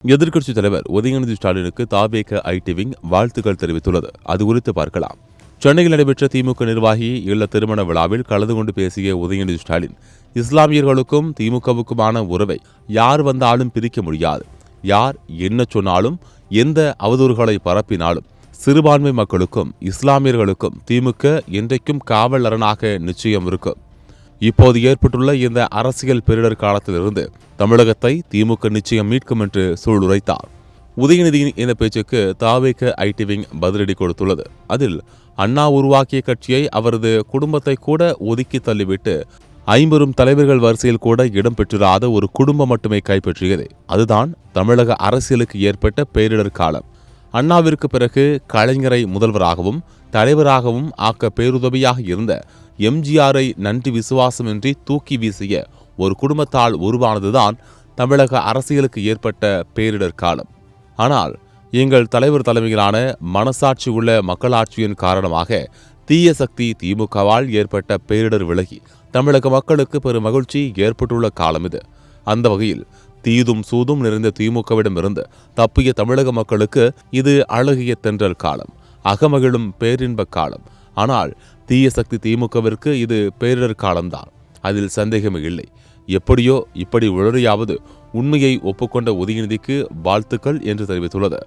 எதிர்க்கட்சித் தலைவர் உதயநிதி ஸ்டாலினுக்கு தாவேக ஐடி விங் வாழ்த்துக்கள் தெரிவித்துள்ளது. அது குறித்து பார்க்கலாம். சென்னையில் நடைபெற்ற திமுக நிர்வாகி இல்ல திருமண விழாவில் கலந்து கொண்டு பேசிய உதயநிதி ஸ்டாலின், இஸ்லாமியர்களுக்கும் திமுகவுக்குமான உறவை யார் வந்தாலும் பிரிக்க முடியாது. யார் என்ன சொன்னாலும், எந்த அவதூறுகளை பரப்பினாலும் சிறுபான்மை மக்களுக்கும் இஸ்லாமியர்களுக்கும் திமுக என்றைக்கும் காவல் அரணாக நிச்சயம் இருக்கும். இப்போது ஏற்பட்டுள்ள இந்த அரசியல் பேரிடர் காலத்திலிருந்து தமிழகத்தை திமுக நிச்சயம் மீட்கும் என்று சூளுரைத்தார். உதயநிதியின் இந்த பேச்சுக்கு தாவேக ஐடி விங் பதிலடி கொடுத்துள்ளது. அதில் அண்ணா உருவாக்கிய கட்சியை அவரது குடும்பத்தை கூட ஒதுக்கி தள்ளிவிட்டு 50 தலைவர்கள் வரிசையில் கூட இடம் பெற்றிராத ஒரு குடும்பம் மட்டுமே கைப்பற்றியது. அதுதான் தமிழக அரசியலுக்கு ஏற்பட்ட பேரிடர் காலம். அண்ணாவிற்கு பிறகு கலைஞரை முதல்வராகவும் தலைவராகவும் ஆக்க பேருதவியாக இருந்த எம்ஜிஆரை நன்றி விசுவாசமின்றி தூக்கி வீசிய ஒரு குடும்பத்தால் உருவானதுதான் தமிழக அரசியலுக்கு ஏற்பட்ட பேரிடர் காலம். ஆனால் எங்கள் தலைவர் தலைமையிலான மனசாட்சி உள்ள மக்களாட்சியின் காரணமாக தீய சக்தி திமுகவால் ஏற்பட்ட பேரிடர் விலகி தமிழக மக்களுக்கு பெரும் மகிழ்ச்சி ஏற்பட்டுள்ள காலம் இது. அந்த வகையில் தீதும் சூதும் நிறைந்த திமுகவிடமிருந்து தப்பிய தமிழக மக்களுக்கு இது அழகிய தென்றல் காலம், அகமகிழும் பேரின்ப காலம். ஆனால் தீய சக்தி திமுகவிற்கு இது பேரிடர் காலம்தான், அதில் சந்தேகமே இல்லை. எப்படியோ இப்படி உளறியாவது உண்மையை ஒப்புக்கொண்ட உதயநிதிக்கு வாழ்த்துக்கள் என்று தெரிவித்துள்ளது.